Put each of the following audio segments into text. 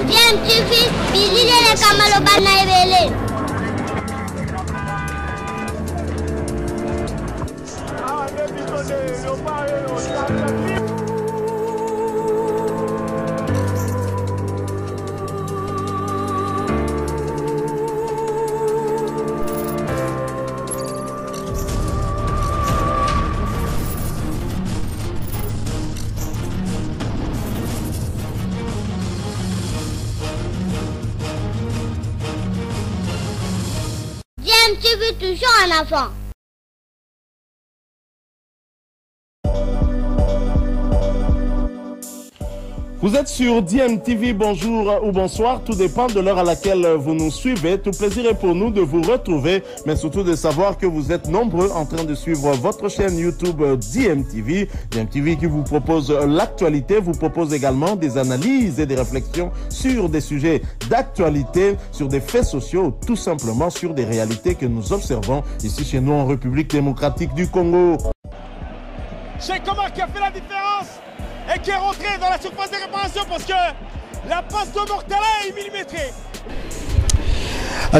Bien, tu fais, Billy le Kamalobana Ebele. Tu veux toujours un enfant. Vous êtes sur DMTV, bonjour ou bonsoir, tout dépend de l'heure à laquelle vous nous suivez. Tout plaisir est pour nous de vous retrouver, mais surtout de savoir que vous êtes nombreux en train de suivre votre chaîne YouTube DMTV. DMTV qui vous propose l'actualité, vous propose également des analyses et des réflexions sur des sujets d'actualité, sur des faits sociaux, tout simplement sur des réalités que nous observons ici chez nous en République démocratique du Congo. Cheikh Omar qui a fait la différence et qui est rentré dans la surface de réparation parce que la passe de Mortala est millimétrée.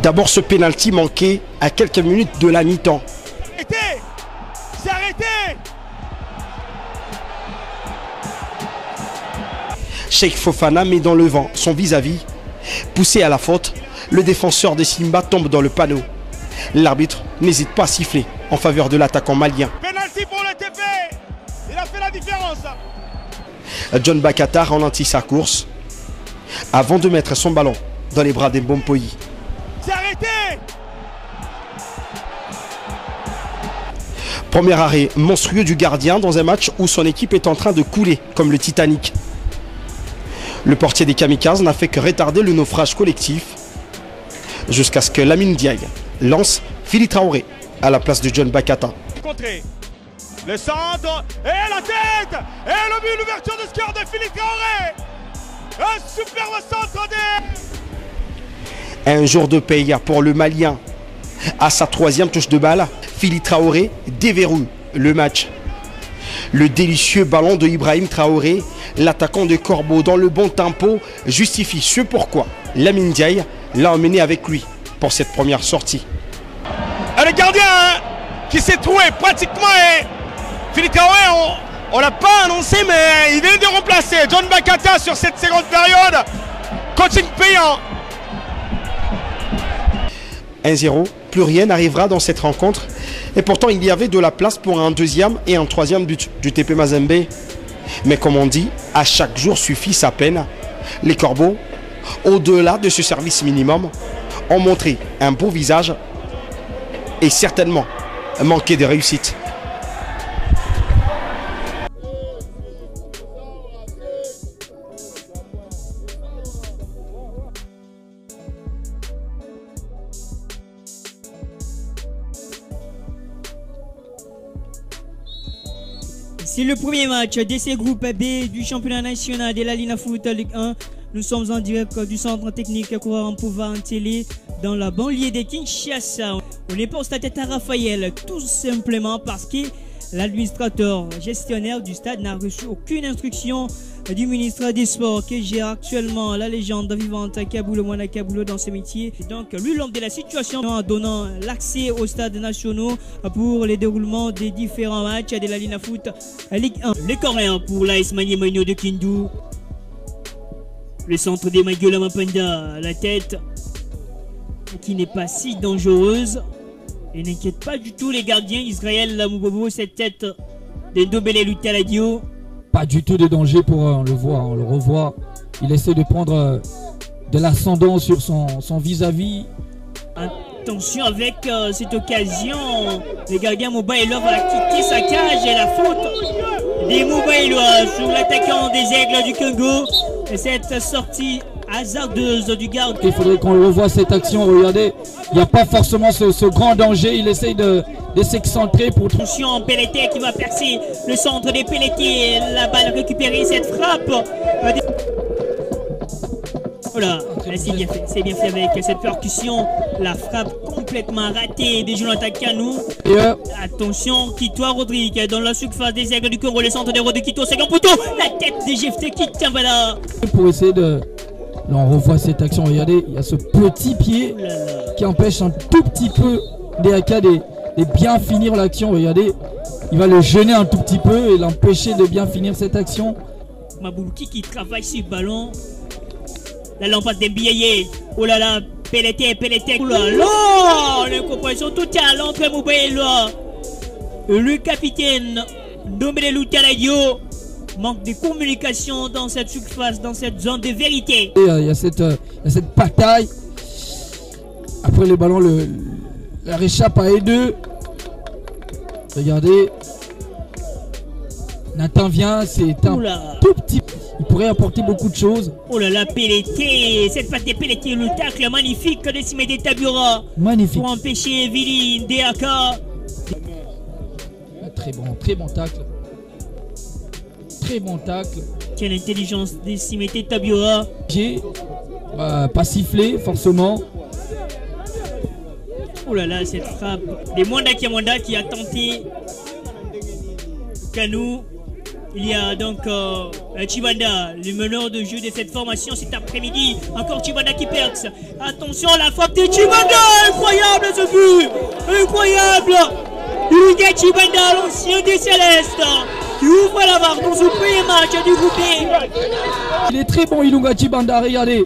D'abord ce pénalty manqué à quelques minutes de la mi-temps. C'est arrêté. Cheikh Fofana met dans le vent son vis-à-vis. Poussé à la faute, le défenseur des Simba tombe dans le panneau. L'arbitre n'hésite pas à siffler en faveur de l'attaquant malien. Pénalty pour le TP. Il a fait la différence. John Bakata ralentit sa course avant de mettre son ballon dans les bras d'Mbompoyi. C'est arrêté. Premier arrêt monstrueux du gardien dans un match où son équipe est en train de couler comme le Titanic. Le portier des Kamikazes n'a fait que retarder le naufrage collectif jusqu'à ce que Lamine Diaye lance Fili Traoré à la place de John Bakata. Le centre et la tête et le but, l'ouverture de score de Fili Traoré. Un superbe centre Un jour de paye pour le Malien. À sa troisième touche de balle, Fili Traoré déverrouille le match. Le délicieux ballon de Ibrahim Traoré, l'attaquant de Corbeau dans le bon tempo, justifie ce pourquoi Lamine Diaye l'a emmené avec lui pour cette première sortie. Et le gardien qui s'est trouvé pratiquement. Fili Traoré, on ne l'a pas annoncé, mais il vient de remplacer John Bakata sur cette seconde période. Coaching payant. 1-0, plus rien n'arrivera dans cette rencontre. Et pourtant, il y avait de la place pour un deuxième et un troisième but du TP Mazembe. Mais comme on dit, à chaque jour suffit sa peine. Les Corbeaux, au-delà de ce service minimum, ont montré un beau visage et certainement manqué de réussite. C'est le premier match de ces groupes B du championnat national de la Ligue Foot Ligue 1. Nous sommes en direct du centre technique Coureur en Pouvoir en télé dans la banlieue de Kinshasa. On n'est pas au stade à Raphaël tout simplement parce que l'administrateur gestionnaire du stade n'a reçu aucune instruction du ministre des Sports qui gère actuellement la légende vivante Kaboulou Mwana Kaboulou dans ce métier. Donc lui l'homme de la situation en donnant l'accès aux stades nationaux pour le déroulement des différents matchs de la Ligue Foot Ligue 1. Les Coréens pour l'AS Maniemagno de Kindu. Le centre des Maguela Mapenda, la tête qui n'est pas si dangereuse. Et n'inquiète pas du tout les gardiens Israël Moubobo, cette tête de Ndobele Lutaladio. Pas du tout de danger pour eux, on le voit, on le revoit. Il essaie de prendre de l'ascendant sur son vis-à-vis. Attention avec cette occasion, le gardien Moubaïlo va quitter sa cage et la faute des Moubaïlo sur l'attaquant des Aigles du Congo. Et cette sortie hasardeuse du garde. Il faudrait qu'on revoie cette action, regardez, il n'y a pas forcément ce grand danger, il essaye de s'excentrer pour... Attention, Pelletier qui va percer le centre des Pelletier, la balle récupérée, cette frappe. Voilà. C'est bien fait avec cette percussion. La frappe complètement ratée de Jonathan Kanou. Attention, Kitoa Rodrigue dans la surface des Aigles du Congo. Le centre des Rois de Kito, second poteau. La tête des GFT qui tient là. Pour essayer de... Là, on revoit cette action. Regardez, il y a ce petit pied qui empêche un tout petit peu DAK de bien finir l'action. Regardez, il va le gêner un tout petit peu et l'empêcher de bien finir cette action. Maboulouki qui travaille sur le ballon. La lampe d'Embiaye. Oh là là, Pelleté. Oh là là, l'incompréhension totale entre Moubaïlo. Le capitaine Domene Loutaladio. Manque de communication dans cette surface, dans cette zone de vérité. Il y a cette bataille. Après le ballon, la réchappe à E2. Regardez. Nathan vient, c'est un tout petit. Il pourrait apporter beaucoup de choses. Oh là là, Pelleté. Cette passe de Pelleté, le tacle magnifique de Simede Tabura. Magnifique. Pour empêcher Vili DAK. Très bon tacle. Très bon tacle. Quelle intelligence de Simete Tabura. Pas sifflé forcément. Oh là là, cette frappe de Mwanda Kiamwanda qui a tenté Kanou. Il y a donc Chibanda, le meneur de jeu de cette formation cet après-midi. Encore Chibanda qui perce. Attention, la frappe de Chibanda. Incroyable ce but. Incroyable. Ilunga Chibanda, l'ancien des Célestes, qui ouvre la barre dans ce premier match du groupe B. Il est très bon, Ilunga Chibanda. Regardez,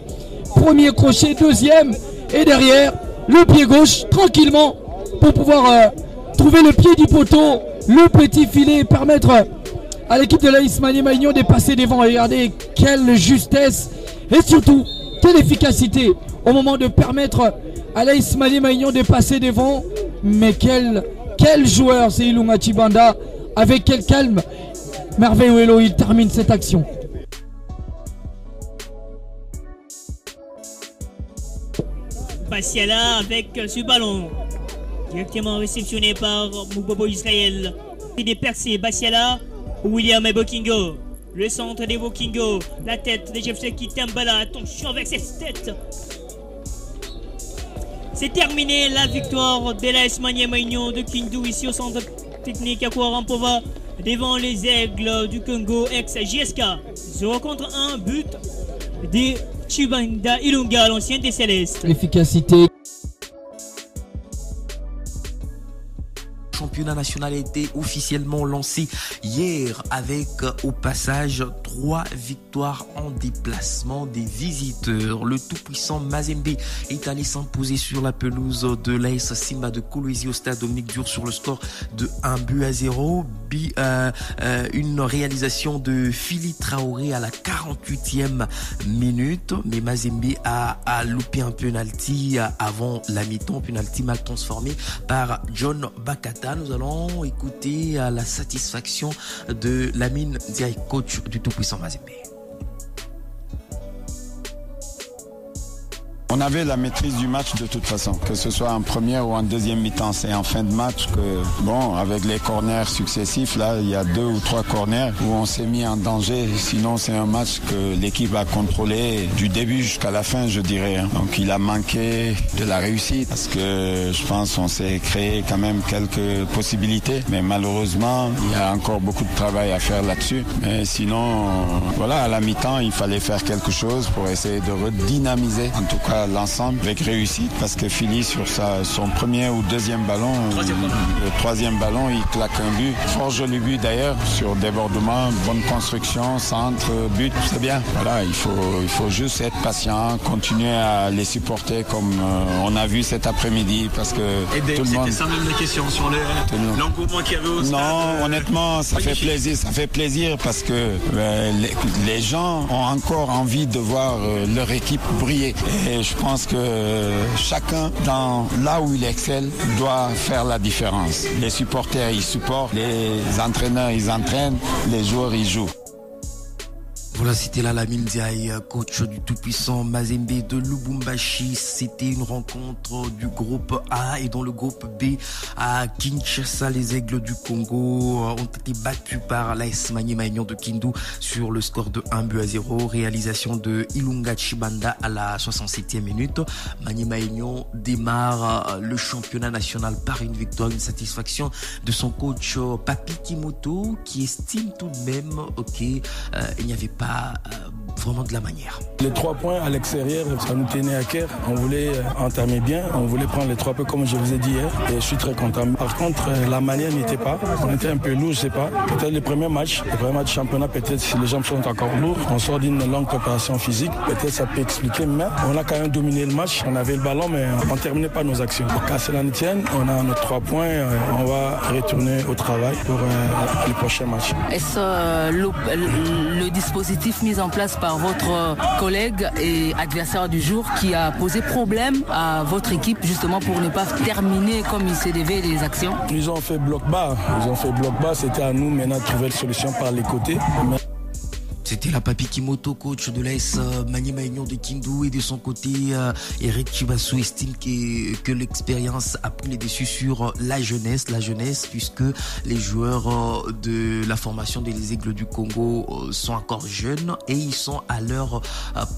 premier crochet, deuxième, et derrière, le pied gauche, tranquillement, pour pouvoir trouver le pied du poteau, le petit filet, permettre à l'équipe de l'AS Maniema-Union de passer devant. Regardez, quelle justesse, et surtout, quelle efficacité, au moment de permettre à l'AS Maniema-Union de passer devant. Mais quel joueur, c'est Ilunga Chibanda. Avec quel calme, Merveilleux, il termine cette action. Bassiala avec ce ballon, directement réceptionné par Moubobo Israël. Et des percées, Bassiala, William Bokingo. Le centre des Bokingo, la tête de Jefferson qui Tambala. Attention avec cette tête. C'est terminé la victoire de l'AS Maniema-Union de Kindu ici au centre technique à Kouarampova devant les Aigles du Congo ex-JSK. 0 contre 1, but de Chibanda Ilunga, l'ancien des Célestes. L'efficacité. Le championnat national a été officiellement lancé hier avec au passage 3 victoires en déplacement des visiteurs. Le tout-puissant Mazembe est allé s'imposer sur la pelouse de l'AS Simba de Kolwezi au stade Dominique Diour sur le score de 1-0. Une réalisation de Fili Traoré à la 48e minute, mais Mazembe a loupé un penalty avant la mi-temps, penalty mal transformé par John Bakata. Nous allons écouter la satisfaction de Lamine Ndiaye, coach du tout-puissant Mazembe. On avait la maîtrise du match de toute façon, que ce soit en première ou en deuxième mi-temps. C'est en fin de match que, bon, avec les corners successifs, là, il y a 2 ou 3 corners où on s'est mis en danger. Sinon, c'est un match que l'équipe a contrôlé du début jusqu'à la fin, je dirais. Donc, il a manqué de la réussite parce que je pense qu'on s'est créé quand même quelques possibilités. Mais malheureusement, il y a encore beaucoup de travail à faire là-dessus. Mais sinon, voilà, à la mi-temps, il fallait faire quelque chose pour essayer de redynamiser, en tout cas, l'ensemble avec réussite, parce que Philly sur son premier ou deuxième ballon, le troisième ballon, il claque un but, fort joli but d'ailleurs, sur débordement, bonne construction, centre, but, c'est bien. Voilà, il faut juste être patient, continuer à les supporter comme on a vu cet après-midi, parce que tout le monde... C'était ça même la question sur l'engouement qu'il y avait au stade. Non, honnêtement, ça fait plaisir parce que les gens ont encore envie de voir leur équipe briller. Et je pense que chacun, là où il excelle, doit faire la différence. Les supporters, ils supportent, les entraîneurs, ils entraînent, les joueurs, ils jouent. Voilà, c'était là Lamine Ndiaye, coach du tout-puissant Mazembe de Lubumbashi. C'était une rencontre du groupe A, et dans le groupe B à Kinshasa, les Aigles du Congo ont été battus par l'AS Maniema Union de Kindu sur le score de 1-0. Réalisation de Ilunga Chibanda à la 67e minute. Maniema Union démarre le championnat national par une victoire, une satisfaction de son coach Papi Kimoto, qui estime tout de même qu'il n'y avait pas vraiment de la manière. Les 3 points à l'extérieur, ça nous tenait à cœur. On voulait entamer bien, on voulait prendre les 3 points comme je vous ai dit hier, et je suis très content. Par contre, la manière n'était pas. On était un peu lourd, je sais pas. Peut-être les premiers matchs championnat, peut-être si les jambes sont encore lourdes, on sort d'une longue préparation physique, peut-être ça peut expliquer, mais on a quand même dominé le match. On avait le ballon, mais on ne terminait pas nos actions. Qu'à cela ne tienne, on a nos 3 points, on va retourner au travail pour les prochains matchs. Est-ce le dispositif mis en place par votre collègue et adversaire du jour qui a posé problème à votre équipe justement pour ne pas terminer comme il se devait les actions? Ils ont fait bloc bas, c'était à nous maintenant de trouver la solution par les côtés. C'était la Papi Kimoto, coach de l'AS Maniema Union de Kindu, et de son côté, Eric Chibassou estime que l'expérience a pris les dessus sur la jeunesse, puisque les joueurs de la formation des Aigles du Congo sont encore jeunes et ils sont à leur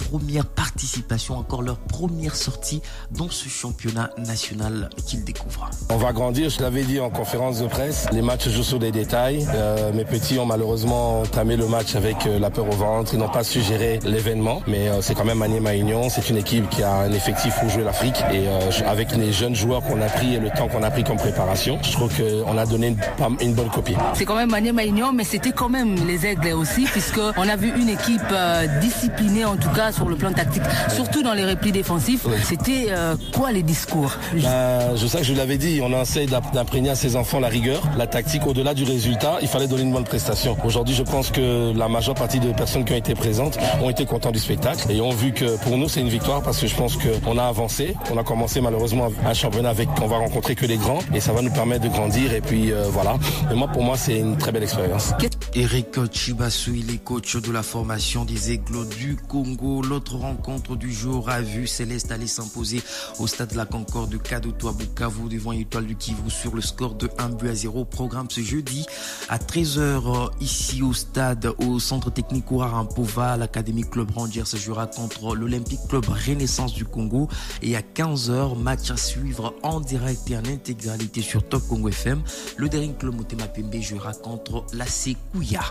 première participation, encore leur première sortie dans ce championnat national qu'ils découvrent. On va grandir, je l'avais dit en conférence de presse, les matchs jouent sur des détails. Mes petits ont malheureusement entamé le match avec la au ventre, ils n'ont pas su gérer l'événement, mais c'est quand même Maniema Union, c'est une équipe qui a un effectif pour jouer l'Afrique, et avec les jeunes joueurs qu'on a pris et le temps qu'on a pris comme préparation, je trouve qu'on a donné une bonne copie. C'est quand même Maniema Union, mais c'était quand même les Aigles aussi, puisqu'on a vu une équipe disciplinée en tout cas sur le plan tactique, surtout dans les replis défensifs. Oui. C'était quoi les discours? Je sais que je l'avais dit, on essaie d'imprégner à ses enfants la rigueur, la tactique, au-delà du résultat, il fallait donner une bonne prestation. Aujourd'hui, je pense que la majeure partie de personnes qui ont été présentes ont été contents du spectacle et ont vu que pour nous c'est une victoire, parce que je pense qu'on a avancé, on a commencé malheureusement un championnat avec, on va rencontrer que les grands, et ça va nous permettre de grandir, et puis voilà. Mais pour moi c'est une très belle expérience. Eric Chibassou, il est coach de la formation des Aigles du Congo. L'autre rencontre du jour a vu Céleste aller s'imposer au stade de la Concorde de Kadoto à Bukavu devant Étoile du Kivu sur le score de 1-0. Programme ce jeudi à 13h ici au stade, au centre technique Kourampova. L'Académie Club Rangers se jouera contre l'Olympique Club Renaissance du Congo, et à 15h, match à suivre en direct et en intégralité sur Top Congo FM. Le Daring Club Motema Pembe jouera contre la Sekouya.